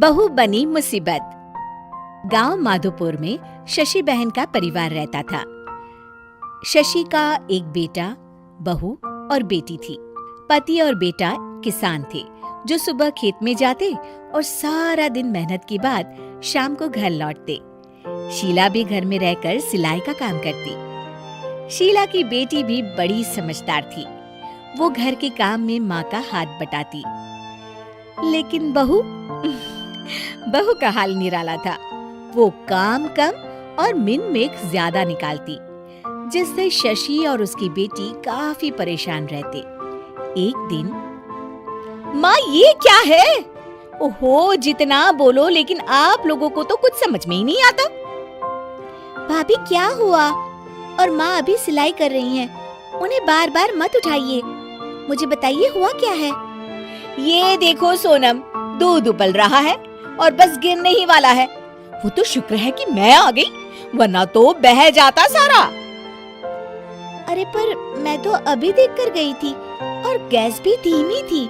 बहू बनी मुसीबत। गांव माधोपुर में शशि बहन का परिवार रहता था। शशि का एक बेटा, बहू और बेटी थी। पति और बेटा किसान थे जो सुबह खेत में जाते और सारा दिन मेहनत के बाद शाम को घर लौटते। शीला भी घर में रहकर सिलाई का काम करती। शीला की बेटी भी बड़ी समझदार थी। वो घर के काम में माँ का हाथ बटाती। लेकिन बहू का हाल निराला था। वो काम कम और मिन-मेक ज्यादा निकालती, जिससे शशि और उसकी बेटी काफी परेशान रहते। एक दिन, माँ ये क्या है? ओहो, जितना बोलो लेकिन आप लोगों को तो कुछ समझ में ही नहीं आता। भाभी क्या हुआ? और माँ अभी सिलाई कर रही हैं। उन्हें बार बार मत उठाइए। मुझे बताइए हुआ क्या है? ये देखो सोनम, दूध उबल रहा है और बस गिरने ही वाला है। वो तो शुक्र है कि मैं आ गई, वरना तो बह जाता सारा। अरे पर मैं तो अभी देखकर गई थी और गैस भी धीमी थी।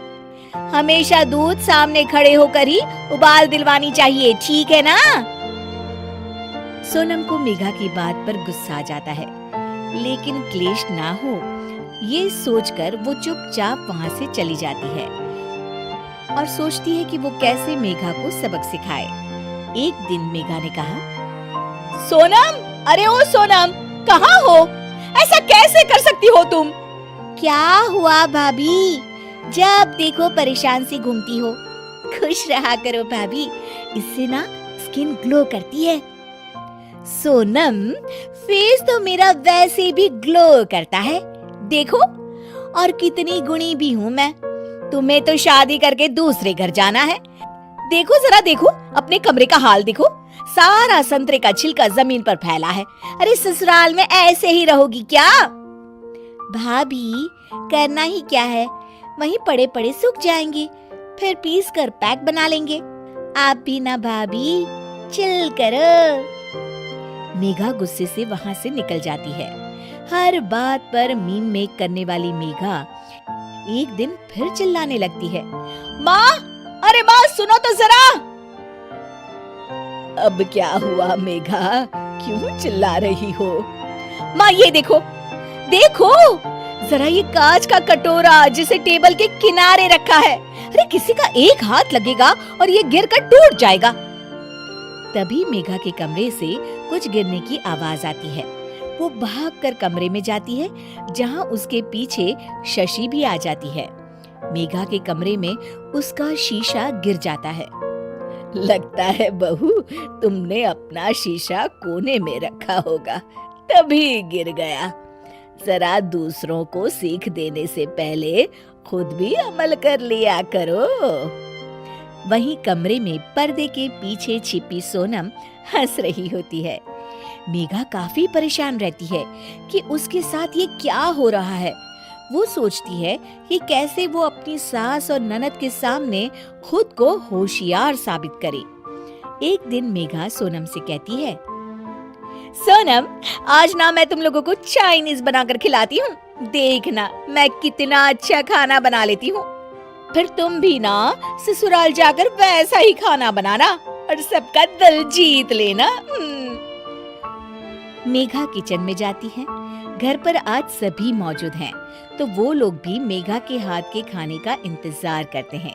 हमेशा दूध सामने खड़े होकर ही उबाल दिलवानी चाहिए, ठीक है ना? सोनम को मेघा की बात पर गुस्सा आ जाता है, लेकिन क्लेश ना हो ये सोचकर वो चुपचाप वहाँ से चली जाती है और सोचती है कि वो कैसे मेघा को सबक सिखाए। एक दिन मेघा ने कहा, सोनम, अरे ओ सोनम, कहाँ हो? ऐसा कैसे कर सकती हो तुम? क्या हुआ भाभी? जब देखो परेशान सी घूमती हो। खुश रहा करो भाभी, इससे ना स्किन ग्लो करती है। सोनम, फेस तो मेरा वैसे भी ग्लो करता है, देखो, और कितनी गुणी भी हूँ मैं। तुम्हें तो शादी करके दूसरे घर जाना है। देखो जरा, देखो अपने कमरे का हाल देखो, सारा संतरे का छिलका जमीन पर फैला है। अरे ससुराल में ऐसे ही रहोगी क्या? भाभी करना ही क्या है, वहीं पड़े पड़े सूख जाएंगे, फिर पीस कर पैक बना लेंगे। आप भी ना भाभी, चिल करो। मेघा गुस्से से वहाँ से निकल जाती है। हर बात पर मीन मेक करने वाली मेघा एक दिन फिर चिल्लाने लगती है, माँ, अरे माँ सुनो तो जरा। अब क्या हुआ मेघा, क्यों चिल्ला रही हो? माँ ये देखो, देखो जरा ये कांच का कटोरा जिसे टेबल के किनारे रखा है। अरे किसी का एक हाथ लगेगा और ये गिरकर टूट जाएगा। तभी मेघा के कमरे से कुछ गिरने की आवाज आती है। वो भागकर कमरे में जाती है, जहां उसके पीछे शशि भी आ जाती है। मेघा के कमरे में उसका शीशा गिर जाता है। लगता है बहू, तुमने अपना शीशा कोने में रखा होगा, तभी गिर गया। जरा दूसरों को सीख देने से पहले खुद भी अमल कर लिया करो। वहीं कमरे में पर्दे के पीछे छिपी सोनम हंस रही होती है। मेघा काफी परेशान रहती है कि उसके साथ ये क्या हो रहा है। वो सोचती है कि कैसे वो अपनी सास और ननद के सामने खुद को होशियार साबित करे। एक दिन मेघा सोनम से कहती है, सोनम, आज ना मैं तुम लोगों को चाइनीज बनाकर खिलाती हूँ। देखना मैं कितना अच्छा खाना बना लेती हूँ। फिर तुम भी ना ससुराल जाकर वैसा ही खाना बनाना और सबका दिल जीत लेना। मेघा किचन में जाती है। घर पर आज सभी मौजूद हैं, तो वो लोग भी मेघा के हाथ के खाने का इंतजार करते हैं।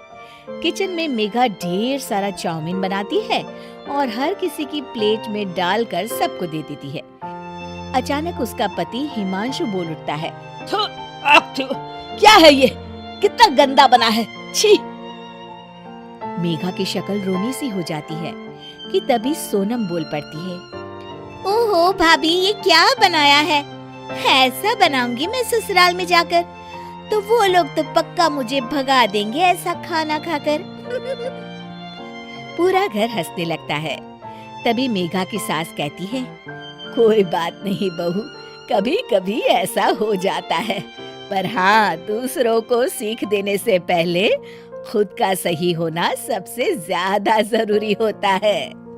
किचन में मेघा ढेर सारा चाउमीन बनाती है और हर किसी की प्लेट में डालकर सबको दे देती है। अचानक उसका पति हिमांशु बोल उठता है, क्या है ये, कितना गंदा बना है, छी। मेघा की शक्ल रोनी सी हो जाती है कि तभी सोनम बोल पड़ती है, ओहो भाभी, ये क्या बनाया है? ऐसा बनाऊंगी मैं ससुराल में जाकर, तो वो लोग तो पक्का मुझे भगा देंगे ऐसा खाना खाकर। पूरा घर हंसने लगता है। तभी मेघा की सास कहती है, कोई बात नहीं बहू, कभी कभी ऐसा हो जाता है, पर हाँ, दूसरों को सीख देने से पहले खुद का सही होना सबसे ज्यादा जरूरी होता है।